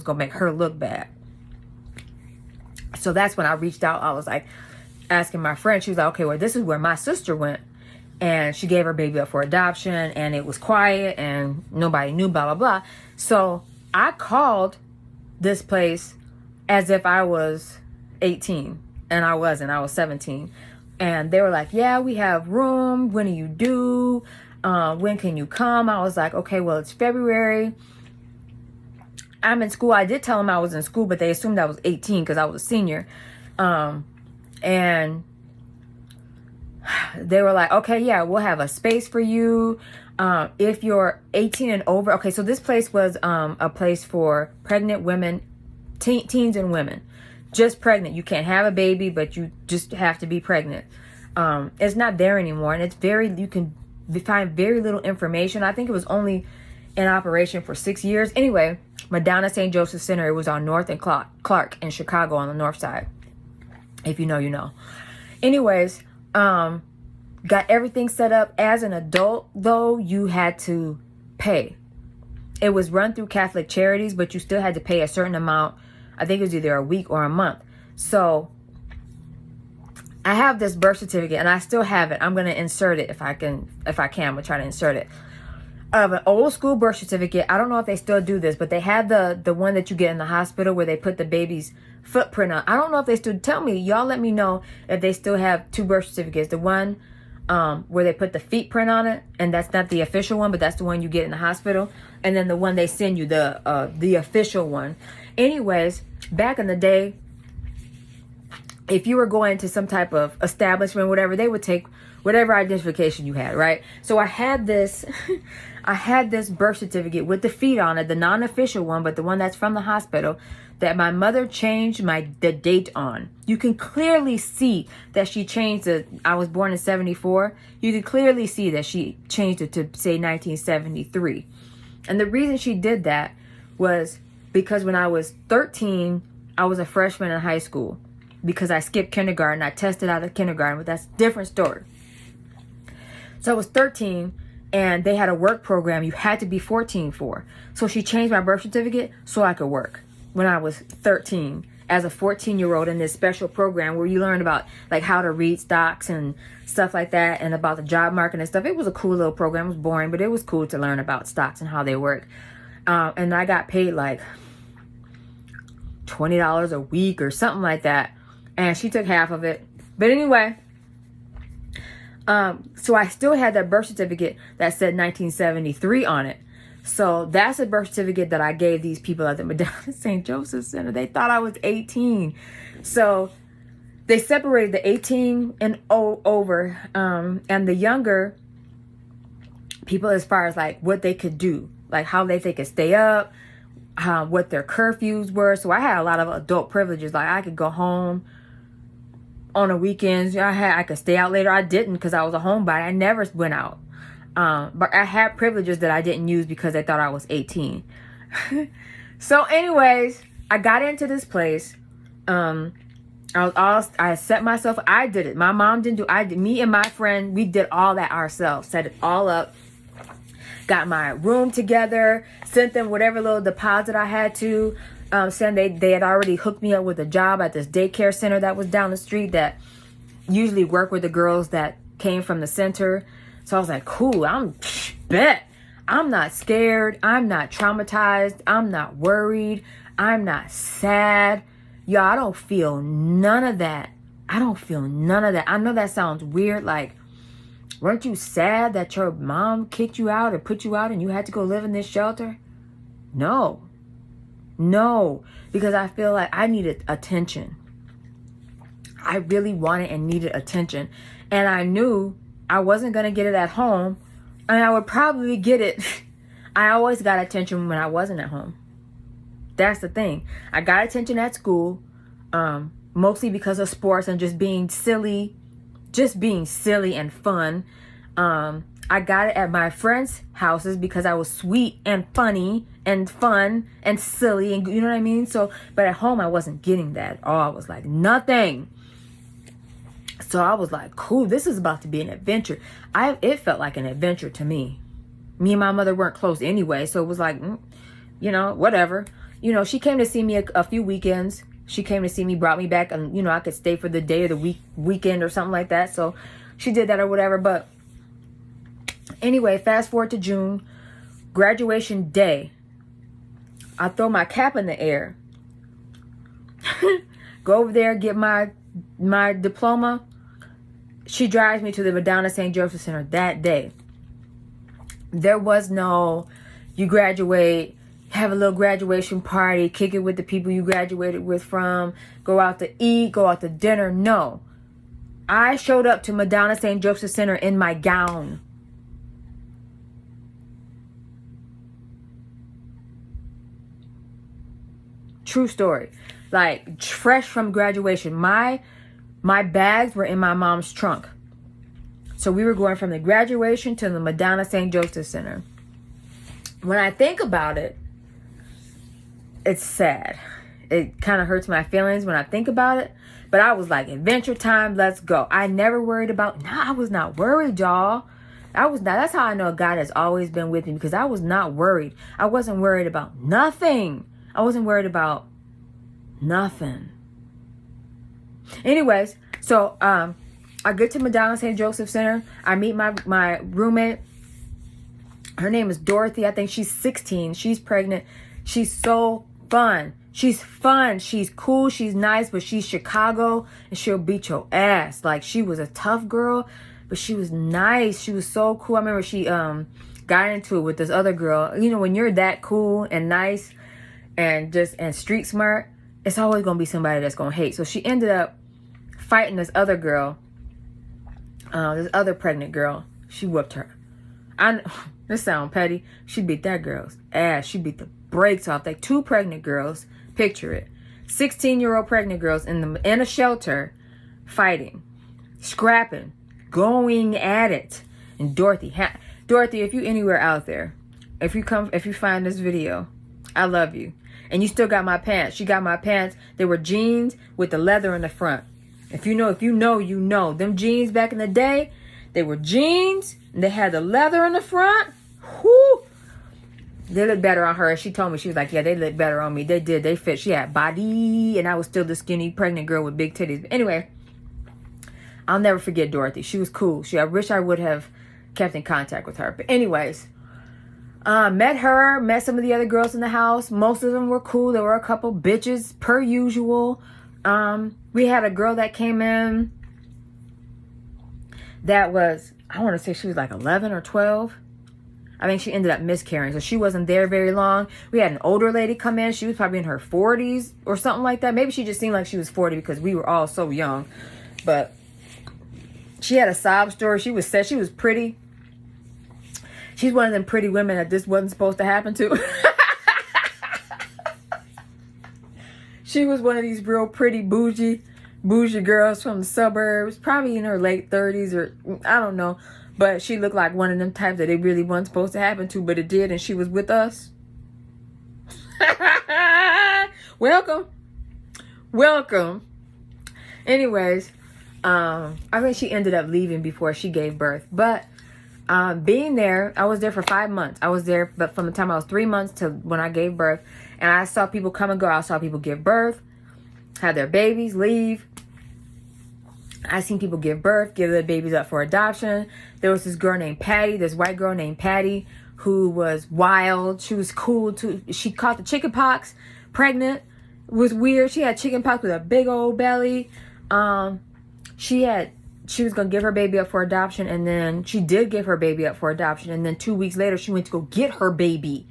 going to make her look bad. So that's when I reached out. I was like asking my friend. She was like, okay, well, this is where my sister went. And she gave her baby up for adoption. And it was quiet. And nobody knew, blah, blah, blah. So I called this place as if I was 18. And I wasn't. I was 17. And they were like, yeah, we have room. When are you due? When can you come? I was like, okay, well, it's February. I'm in school. I did tell them I was in school, but they assumed I was 18 because I was a senior. And they were like, okay, yeah, we'll have a space for you. If you're 18 and over. Okay, so this place was a place for pregnant women, teens and women. Just pregnant. You can't have a baby, but you just have to be pregnant. It's not there anymore. And it's you can find very little information. I think it was only in operation for 6 years. Anyway, Madonna St. Joseph Center. It was on North and Clark in Chicago on the north side. If you know, you know. Anyways, got everything set up. As an adult, though, you had to pay. It was run through Catholic Charities, but you still had to pay a certain amount. I think it was either a week or a month. So I have this birth certificate, and I still have it. I'm going to insert it if I can. I'm going to try to insert it. Of an old school birth certificate. I don't know if they still do this, but they had the one that you get in the hospital where they put the baby's footprint on. I don't know if they still, tell me, y'all let me know if they still have two birth certificates. The one where they put the feet print on it, and that's not the official one, but that's the one you get in the hospital. And then the one they send you, the official one. Anyways, back in the day, if you were going to some type of establishment, whatever, they would take whatever identification you had, right? So I had this birth certificate with the feet on it, the non-official one, but the one that's from the hospital, that my mother changed the date on. You can clearly see that she changed it. I was born in 74. You can clearly see that she changed it to say 1973. And the reason she did that was because when I was 13, I was a freshman in high school. Because I skipped kindergarten. I tested out of kindergarten, but that's a different story. So I was 13, and they had a work program you had to be 14 for. So she changed my birth certificate so I could work when I was 13 as a 14-year-old in this special program where you learn about like how to read stocks and stuff like that, and about the job market and stuff. It was a cool little program. It was boring, but it was cool to learn about stocks and how they work. And I got paid like $20 a week or something like that. And she took half of it. But anyway, so I still had that birth certificate that said 1973 on it. So that's a birth certificate that I gave these people at the Madonna St. Joseph Center. They thought I was 18. So they separated the 18 and over, and the younger people as far as like what they could do, like how they could stay up, what their curfews were. So I had a lot of adult privileges. Like I could go home on the weekends. I could stay out later. I didn't because I was a homebody. I never went out. But I had privileges that I didn't use because they thought I was 18. So anyways, I got into this place. I set myself, I did it. My mom didn't do, me and my friend, we did all that ourselves. Set it all up. Got my room together. Sent them whatever little deposit I had to. They had already hooked me up with a job at this daycare center that was down the street that usually worked with the girls that came from the center. So I was like, cool, I'm not scared. I'm not traumatized. I'm not worried. I'm not sad. Y'all, I don't feel none of that. I know that sounds weird. Like, weren't you sad that your mom kicked you out or put you out and you had to go live in this shelter? No, because I feel like I needed attention. I really wanted and needed attention. And I knew I wasn't going to get it at home. And I would probably get it. I always got attention when I wasn't at home. That's the thing. I got attention at school, mostly because of sports and just being silly and fun. I got it at my friends' houses because I was sweet and funny and fun and silly, and you know what I mean? So, but at home I wasn't getting that. Oh, I was like, nothing. So I was like, cool, this is about to be an adventure. It felt like an adventure to me. Me and my mother weren't close anyway, so it was like, whatever. you know, she came to see me a few weekends. She came to see me, brought me back, and, you know, I could stay for the day of the weekend or something like that. So she did that or whatever. But anyway, fast forward to June, graduation day. I throw my cap in the air. Go over there, get my diploma. She drives me to the Madonna St. Joseph Center that day. There was no, you graduate, have a little graduation party, kick it with the people you graduated with from, go out to eat, go out to dinner. No. I showed up to Madonna St. Joseph Center in my gown. True story. Like, fresh from graduation. My bags were in my mom's trunk. So we were going from the graduation to the Madonna St. Joseph Center. When I think about it, it's sad. It kind of hurts my feelings when I think about it. But I was like, adventure time, let's go. I never worried about, I was not worried, y'all. I was not. That's how I know God has always been with me, because I was not worried. I wasn't worried about nothing. I wasn't worried about nothing. Anyways, so I get to Madonna St. Joseph Center. I meet my roommate. Her name is Dorothy. I think she's 16. She's pregnant. She's so fun. She's fun. She's cool. She's nice, but she's Chicago and she'll beat your ass. Like, she was a tough girl, but she was nice. She was so cool. I remember she got into it with this other girl. You know, when you're that cool and nice and street smart, it's always going to be somebody that's going to hate. So she ended up fighting this other girl, this other pregnant girl. She whooped her. This sound petty. She beat that girl's ass. She beat the brakes off. Like, two pregnant girls. Picture it. 16-year-old pregnant girls in a shelter fighting, scrapping, going at it. And Dorothy, if you anywhere out there, if you find this video, I love you. And you still got my pants. She got my pants. They were jeans with the leather in the front. If you know, you know. Them jeans back in the day, they were jeans and they had the leather in the front. Whoo! They look better on her. She told me, she was like, yeah, they look better on me. They did. They fit. She had body, and I was still the skinny pregnant girl with big titties. But anyway, I'll never forget Dorothy. She was cool. I wish I would have kept in contact with her. But anyways, met some of the other girls in the house. Most of them were cool. There were a couple bitches per usual. We had a girl that came in that was, I want to say she was like 11 or 12. I think she ended up miscarrying, so she wasn't there very long. We had an older lady come in. She was probably in her 40s or something like that. Maybe she just seemed like she was 40 because we were all so young. But she had a sob story. She said she was pretty. She's one of them pretty women that this wasn't supposed to happen to. She was one of these real pretty bougie girls from the suburbs, probably in her late 30s or I don't know. But she looked like one of them types that it really wasn't supposed to happen to, but it did, and she was with us. Welcome. Anyways, I think she ended up leaving before she gave birth. But being there, I was there for 5 months. I was there, but from the time I was 3 months to when I gave birth. And I saw people come and go. I saw people give birth, have their babies, leave. I seen people give birth, give their babies up for adoption. There was this girl named Patty, this white girl named Patty, who was wild. She was cool too. She caught the chicken pox, pregnant. It was weird. She had chicken pox with a big old belly. She was gonna give her baby up for adoption, and then she did give her baby up for adoption. And then 2 weeks later, she went to go get her baby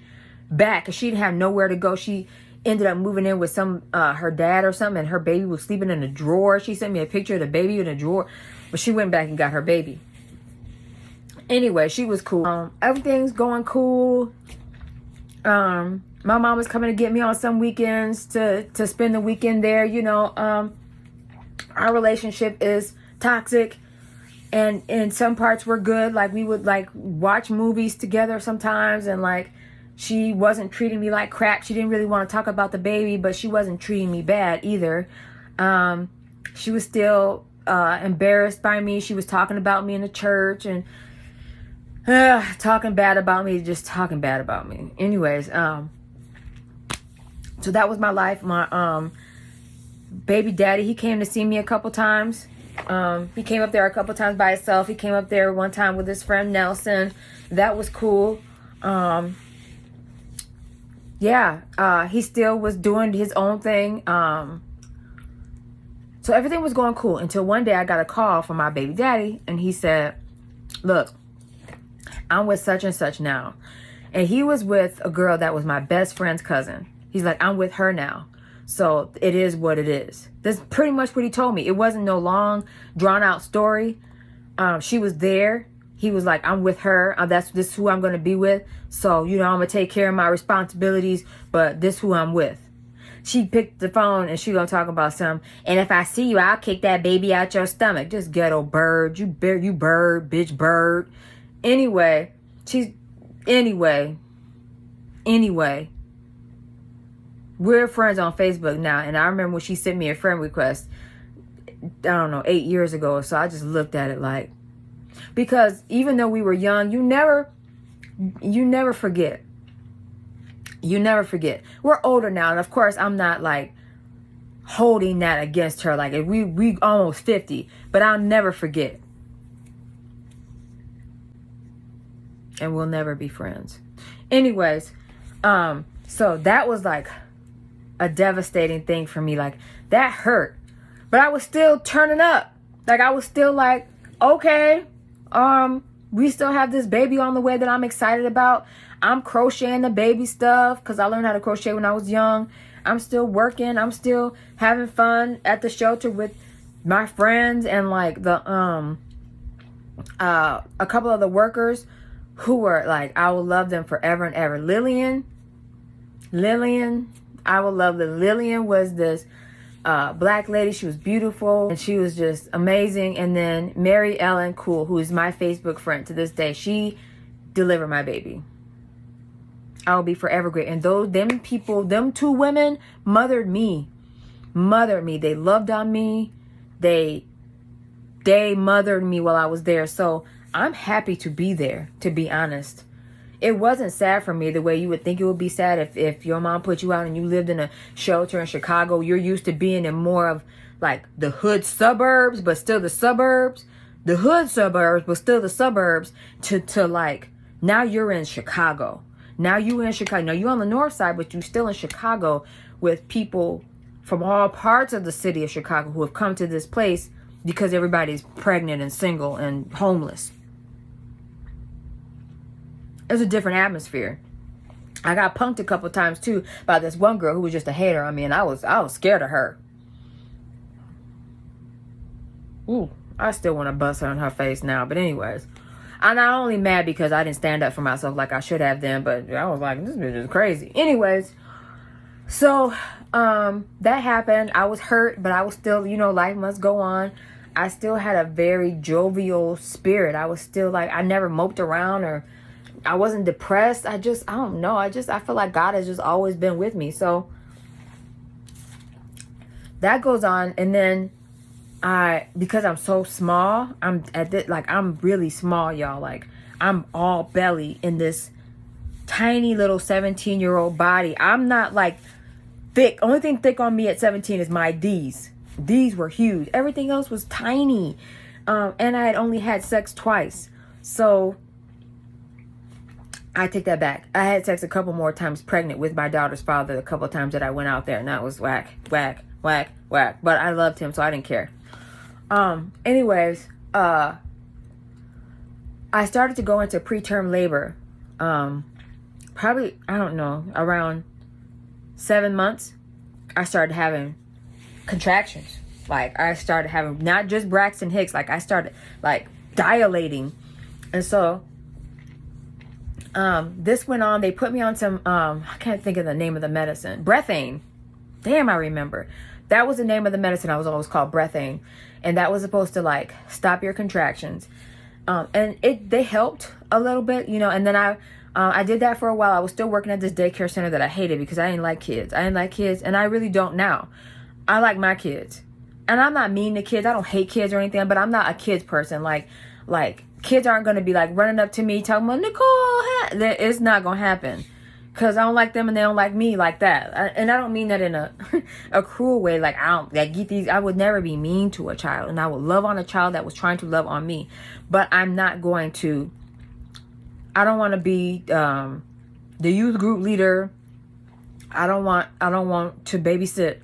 back because she didn't have nowhere to go. She ended up moving in with her dad or something, and her baby was sleeping in a drawer. She sent me a picture of the baby in a drawer, but she went back and got her baby. Anyway, she was cool. Everything's going cool. My mom was coming to get me on some weekends to spend the weekend there. You know, our relationship is toxic, and in some parts we're good. Like, we would like watch movies together sometimes, and like, she wasn't treating me like crap. She didn't really want to talk about the baby, but she wasn't treating me bad either. She was still embarrassed by me. She was talking about me in the church and talking bad about me. Anyways, so So that was my life. My baby daddy, he came to see me a couple times. He came up there a couple times by himself. He came up there one time with his friend Nelson. That was cool. He still was doing his own thing. So everything was going cool until one day I got a call from my baby daddy, and he said, look, I'm with such and such now. And he was with a girl that was my best friend's cousin. He's like, I'm with her now. So it is what it is. That's pretty much what he told me. It wasn't no long, drawn out story. She was there. He was like, I'm with her. This is who I'm going to be with. So, I'm going to take care of my responsibilities, but this is who I'm with. She picked the phone and she going to talk about something. And if I see you, I'll kick that baby out your stomach. Just ghetto bird. You bird, bitch bird. Anyway. We're friends on Facebook now. And I remember when she sent me a friend request, I don't know, 8 years ago. So I just looked at it like, because even though we were young, you never forget. You never forget. We're older now, and of course, I'm not like holding that against her. Like we almost 50, but I'll never forget. And we'll never be friends. Anyways, so that was like a devastating thing for me. Like that hurt, but I was still turning up. Like I was still like, okay, we still have this baby on the way that I'm excited about. I'm crocheting the baby stuff because I learned how to crochet when I was young. I'm still working. I'm still having fun at the shelter with my friends and like the a couple of the workers who were like, I will love them forever and ever. Lillian, I will love them. Lillian was this black lady. She was beautiful and she was just amazing. And then Mary Ellen Cool, who is my Facebook friend to this day, she delivered my baby. I will be forever great. And them two women mothered me. They loved on me. They mothered me while I was there. So I'm happy to be there, to be honest. It wasn't sad for me the way you would think it would be sad if your mom put you out and you lived in a shelter in Chicago. You're used to being in more of like the hood suburbs, but still the suburbs. The hood suburbs, but still the suburbs to like, now you're in Chicago. Now you in Chicago. Now you're on the north side, but you're still in Chicago with people from all parts of the city of Chicago who have come to this place because everybody's pregnant and single and homeless. It's a different atmosphere. I got punked a couple times too by this one girl who was just a hater. I mean, I was scared of her. Ooh, I still want to bust her in her face now. But anyways, I'm not only mad because I didn't stand up for myself like I should have then, but I was like, this bitch is crazy. Anyways, so that happened. I was hurt, but I was still, life must go on. I still had a very jovial spirit. I was still like, I never moped around or I wasn't depressed. I don't know. I feel like God has just always been with me. So that goes on. And then because I'm so small, I'm really small, y'all. Like I'm all belly in this tiny little 17-year-old body. I'm not like thick. Only thing thick on me at 17 is my D's. These were huge. Everything else was tiny. And I had only had sex twice. So I take that back. I had sex a couple more times pregnant with my daughter's father, a couple of times that I went out there, and that was whack. But I loved him, so I didn't care. Anyways, I started to go into preterm labor. Probably, I don't know, around 7 months, I started having contractions. Like I started having not just Braxton Hicks, like I started like dilating. And so this went on. They put me on some I can't think of the name of the medicine. Breathane. Damn, I remember. That was the name of the medicine. I was always called Breathane. And that was supposed to like stop your contractions. And they helped a little bit, and then I did that for a while. I was still working at this daycare center that I hated because I didn't like kids. And I really don't now. I like my kids. And I'm not mean to kids. I don't hate kids or anything, but I'm not a kids person. Like kids aren't going to be like running up to me talking about, Nicole, it's not going to happen. because I don't like them and they don't like me like that. And I don't mean that in a a cruel way. Like, I would never be mean to a child, and I would love on a child that was trying to love on me. But I'm not going to. I don't want to be the youth group leader. I don't want to babysit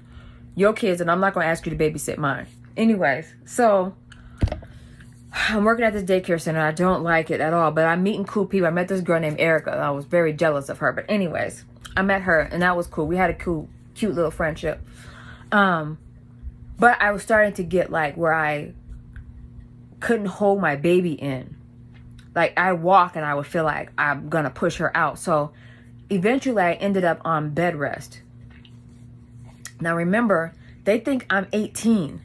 your kids, and I'm not going to ask you to babysit mine. Anyways, so I'm working at this daycare center. I don't like it at all, but I'm meeting cool people. I met this girl named Erica. I was very jealous of her. But anyways, I met her, and that was cool. We had a cute little friendship. But I was starting to get like where I couldn't hold my baby in. Like, I walk and I would feel like I'm going to push her out. So eventually I ended up on bed rest. Now remember, they think I'm 18.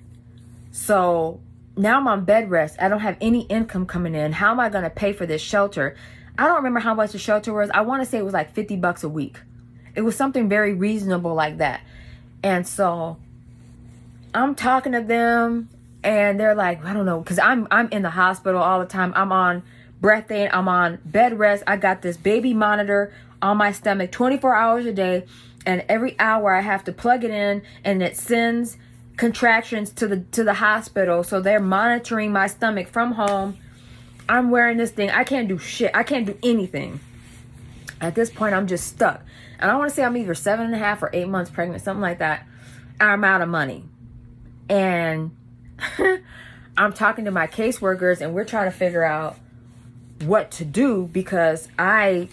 So now I'm on bed rest. I don't have any income coming in. How am I going to pay for this shelter? I don't remember how much the shelter was. I want to say it was like $50 a week. It was something very reasonable like that. And so I'm talking to them and they're like, I don't know, because I'm in the hospital all the time. I'm on breathing. I'm on bed rest. I got this baby monitor on my stomach 24 hours a day. And every hour I have to plug it in and it sends contractions to the hospital. So they're monitoring my stomach from home. I'm wearing this thing. I can't do shit. I can't do anything. At this point, I'm just stuck. And I want to say I'm either 7.5 or 8 months pregnant, something like that. I'm out of money. And I'm talking to my caseworkers and we're trying to figure out what to do because I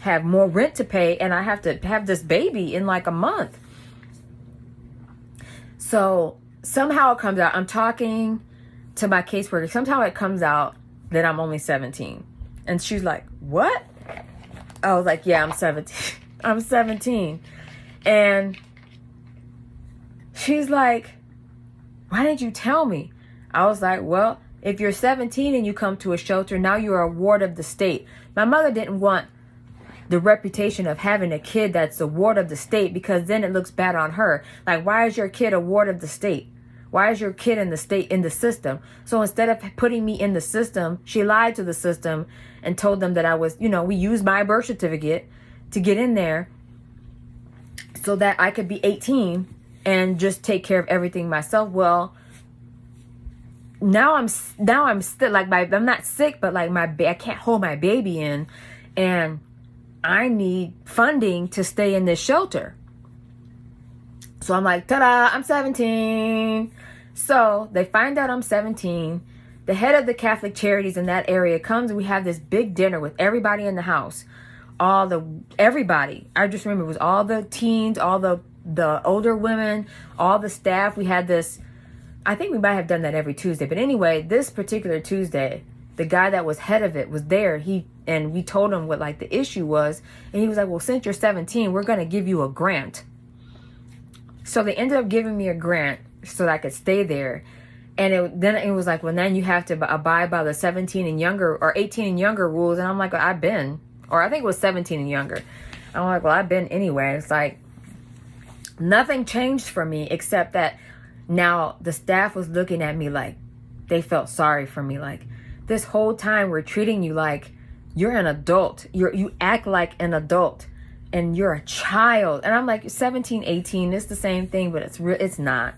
have more rent to pay and I have to have this baby in like a month. So somehow it comes out, I'm talking to my caseworker, somehow it comes out that I'm only 17. And she's like, what? I was like, yeah, I'm 17. I'm 17. And she's like, why didn't you tell me? I was like, well, if you're 17 and you come to a shelter, now you're a ward of the state. My mother didn't want the reputation of having a kid that's a ward of the state because then it looks bad on her. Like, why is your kid a ward of the state? Why is your kid in the state, in the system? So instead of putting me in the system, she lied to the system and told them that I was, we used my birth certificate to get in there so that I could be 18 and just take care of everything myself. Well, now I'm still like I'm not sick, but like I can't hold my baby in, and I need funding to stay in this shelter. So I'm like, ta-da, I'm 17. So they find out I'm 17. The head of the Catholic Charities in that area comes and we have this big dinner with everybody in the house. Everybody. I just remember it was all the teens, all the older women, all the staff. We had this, I think we might have done that every Tuesday. But anyway, this particular Tuesday, the guy that was head of it was there. And we told him what like the issue was. And he was like, well, since you're 17, we're going to give you a grant. So they ended up giving me a grant so that I could stay there. And then it was like, well, then you have to abide by the 17 and younger or 18 and younger rules. And I'm like, well, I've been, or I think it was 17 and younger. I'm like, well, I've been anyway. It's like nothing changed for me except that now the staff was looking at me like they felt sorry for me. Like, this whole time we're treating you like you're an adult. You act like an adult and you're a child. And I'm like, 17, 18, it's the same thing, but it's not.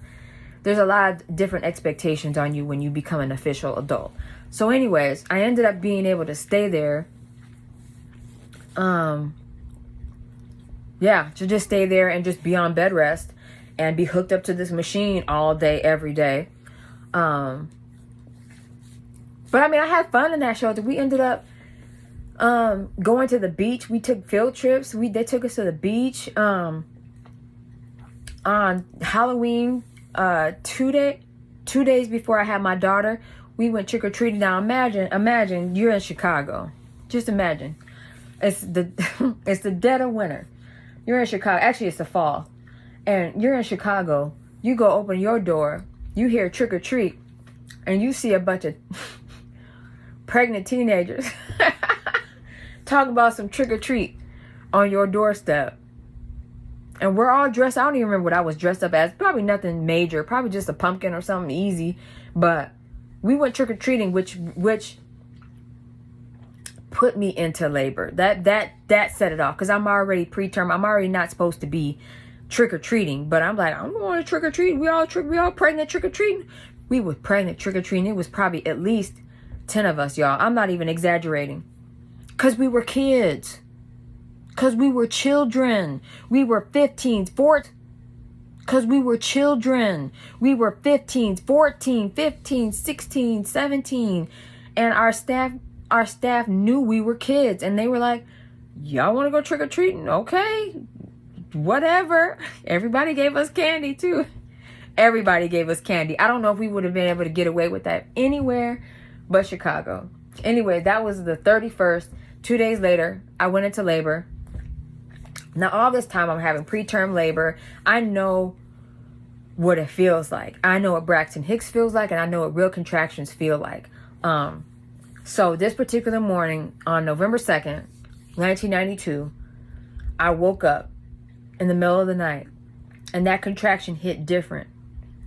There's a lot of different expectations on you when you become an official adult. So anyways, I ended up being able to stay there. To just stay there and just be on bed rest and be hooked up to this machine all day, every day. But I mean, I had fun in that shelter. We ended up going to the beach. We took field trips. They took us to the beach on Halloween. 2 days before I had my daughter, we went trick-or-treating. Now imagine you're in Chicago. Just imagine. It's the dead of winter. You're in Chicago. Actually, it's the fall. And you're in Chicago. You go open your door. You hear trick-or-treat. And you see a bunch of pregnant teenagers talking about some trick-or-treat on your doorstep. And we're all dressed. I don't even remember what I was dressed up as. Probably nothing major. Probably just a pumpkin or something easy. But we went trick-or-treating, which put me into labor. That set it off, because I'm already preterm. I'm already not supposed to be trick-or-treating, but I'm like, I'm going to trick-or-treat. We all pregnant trick-or-treating. We were pregnant trick-or-treating. It was probably at least 10 of us, y'all. I'm not even exaggerating. Because we were kids. Because we were children. We were 15s, 14. Because we were children. We were 15s, 14, 15, 16, 17. And our staff knew we were kids. And they were like, y'all want to go trick-or-treating? Okay. Whatever. Everybody gave us candy too. Everybody gave us candy. I don't know if we would have been able to get away with that anywhere but Chicago. Anyway, that was the 31st. 2 days later, I went into labor. Now, all this time, I'm having preterm labor. I know what it feels like. I know what Braxton Hicks feels like, and I know what real contractions feel like. So this particular morning, on November 2nd, 1992, I woke up in the middle of the night, and that contraction hit different.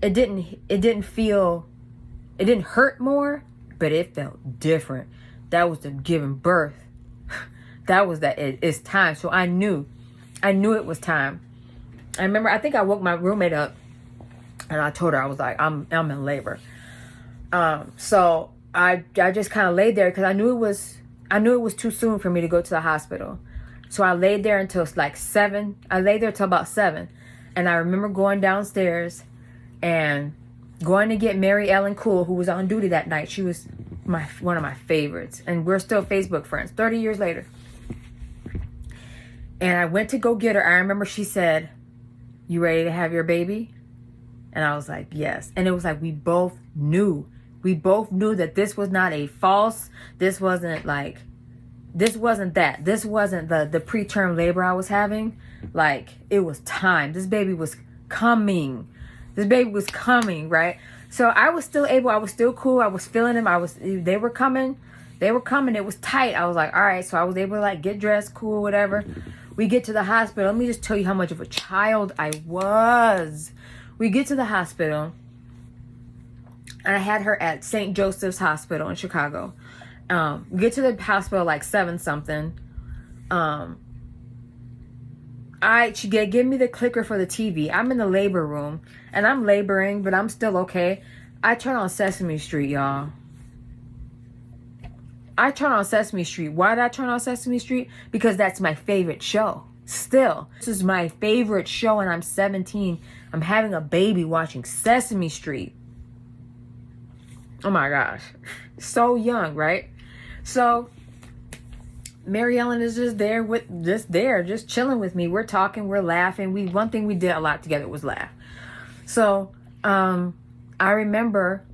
It didn't hurt more, but it felt different. That was the giving birth. That was that. It's time. So I knew it was time. I remember, I think I woke my roommate up, and I told her, I was like, I'm in labor. So I just kind of laid there, because I knew it was too soon for me to go to the hospital. So I laid there until like 7. I laid there till about 7. And I remember going downstairs and going to get Mary Ellen Cool, who was on duty that night. She was one of my favorites. And we're still Facebook friends 30 years later. And I went to go get her. I remember she said, "You ready to have your baby?" And I was like, yes. And it was like we both knew. We both knew that this was not a false. This wasn't that. This wasn't the preterm labor I was having. Like, it was time. This baby was coming. Right? So I was still able. I was still cool. I was feeling them. They were coming. It was tight. I was like, all right. So I was able to like get dressed, cool, whatever. We get to the hospital. Let me just tell you how much of a child I was. We get to the hospital, and I had her at St. Joseph's Hospital in Chicago. We get to the hospital like 7 something. She give me the clicker for the TV. I'm in the labor room, and I'm laboring, but I'm still okay. I turn on Sesame Street, y'all. I turn on Sesame Street. Why did I turn on Sesame Street? Because that's my favorite show. Still, this is my favorite show, and I'm 17. I'm having a baby watching Sesame Street. Oh my gosh. So young, right? So Mary Ellen is just just chilling with me. We're talking, we're laughing. One thing we did a lot together was laugh. So I remember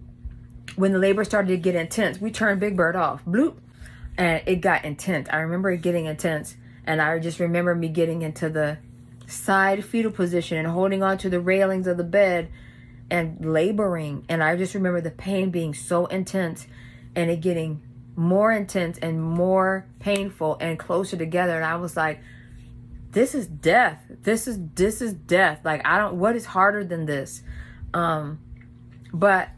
when the labor started to get intense, we turned Big Bird off. Bloop. And it got intense. I remember it getting intense. And I just remember me getting into the side fetal position and holding on to the railings of the bed and laboring. And I just remember the pain being so intense, and it getting more intense and more painful and closer together. And I was like, this is death. This is death. Like, what is harder than this? But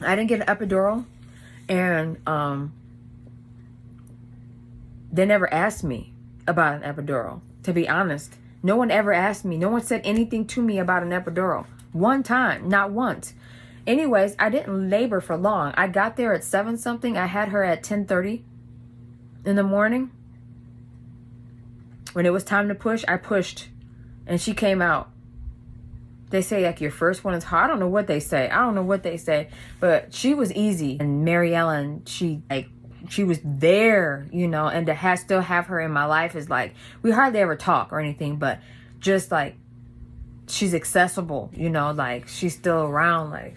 I didn't get an epidural, and they never asked me about an epidural, to be honest. No one ever asked me. No one said anything to me about an epidural. One time, not once. Anyways, I didn't labor for long. I got there at 7 something. I had her at 10:30 in the morning. When it was time to push, I pushed, and she came out. They say like your first one is hard. I don't know what they say. But she was easy. And Mary Ellen, she was there, and to still have her in my life is like, we hardly ever talk or anything, but just like, she's accessible, like she's still around. Like,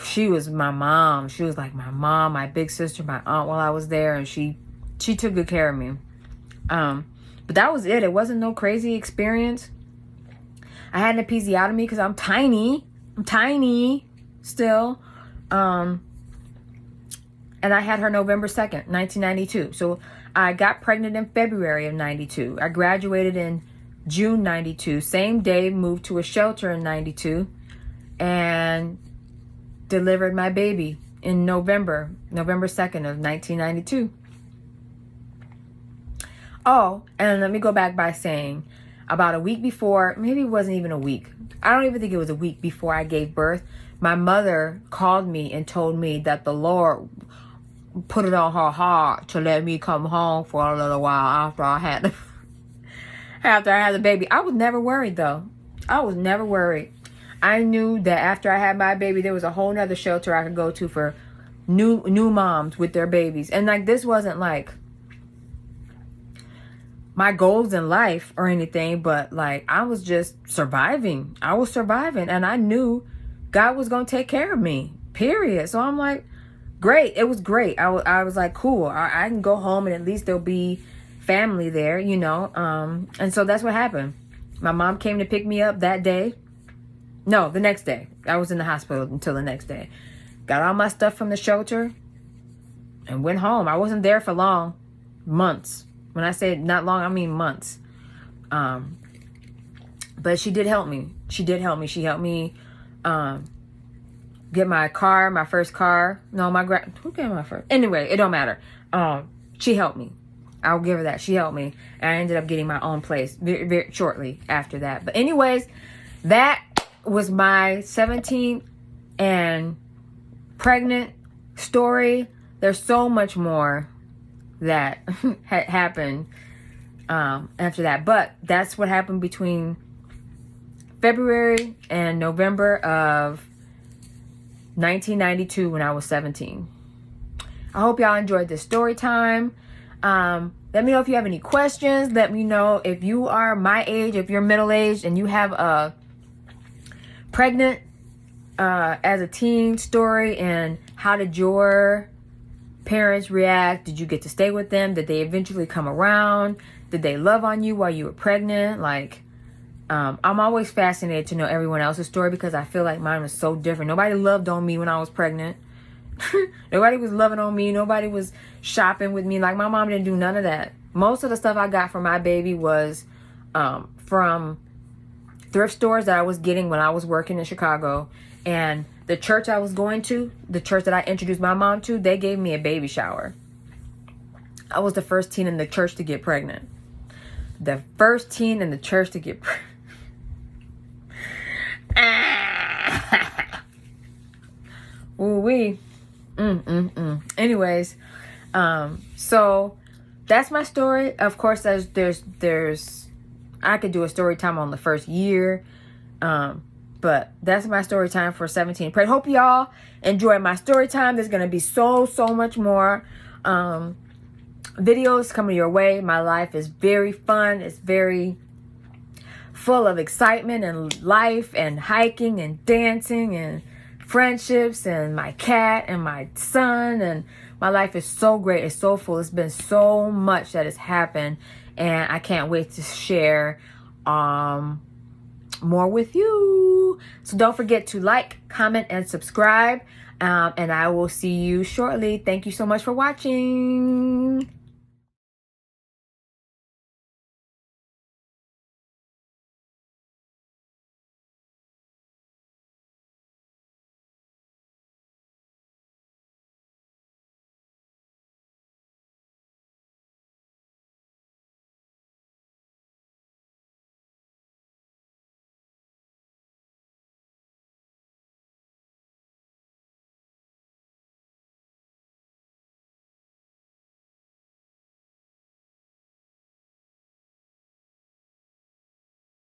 she was my mom. She was like my mom, my big sister, my aunt while I was there, and she took good care of me. But that was it. It wasn't no crazy experience. I had an episiotomy because I'm tiny still. And I had her November 2nd, 1992. So I got pregnant in February of 92. I graduated in June 92. Same day, moved to a shelter in 92. And delivered my baby in November 2nd of 1992. Oh, and let me go back by saying about a week before, maybe it wasn't even a week. I don't even think it was a week before I gave birth. My mother called me and told me that the Lord put it on her heart to let me come home for a little while after I had the baby. I was never worried though. I was never worried. I knew that after I had my baby, there was a whole nother shelter I could go to for new moms with their babies. And like, this wasn't like my goals in life or anything, but like, I was just surviving. I was surviving, and I knew God was going to take care of me, period. So I'm like, great. It was great. I was like, cool. I can go home and at least there'll be family there, you know? And so that's what happened. My mom came to pick me up that day. No, the next day. I was in the hospital until the next day. Got all my stuff from the shelter and went home. I wasn't there for long. Months. When I say not long, I mean months. But she did help me. She helped me get my car, my first car. No, who gave my first? Anyway, it don't matter. She helped me. I'll give her that. She helped me. And I ended up getting my own place very, very shortly after that. But anyways, that was my 17 and pregnant story. There's so much more that had happened after that. But that's what happened between February and November of 1992 when I was 17. I hope y'all enjoyed this story time. Let me know if you have any questions. Let me know if you are my age, if you're middle-aged and you have a pregnant as a teen story, and how did your parents react? Did you get to stay with them? Did they eventually come around? Did they love on you while you were pregnant? Like, I'm always fascinated to know everyone else's story because I feel like mine was so different. Nobody loved on me when I was pregnant. Nobody was loving on me. Nobody was shopping with me. Like, my mom didn't do none of that. Most of the stuff I got for my baby was from thrift stores that I was getting when I was working in Chicago. And the church I was going to, the church that I introduced my mom to, they gave me a baby shower. I was the first teen in the church to get pregnant. The first teen in the church to get pregnant. Ooh-wee. Anyways, so that's my story. Of course, there's I could do a story time on the first year. But that's my story time for 17. Pray. Hope y'all enjoy my story time. There's gonna be so much more videos coming your way. My life is very fun. It's very full of excitement and life and hiking and dancing and friendships and my cat and my son, and my life is so great. It's so full. It's been so much that has happened, and I can't wait to share more with you. So don't forget to like, comment, and subscribe, and I will see you shortly. Thank you so much for watching.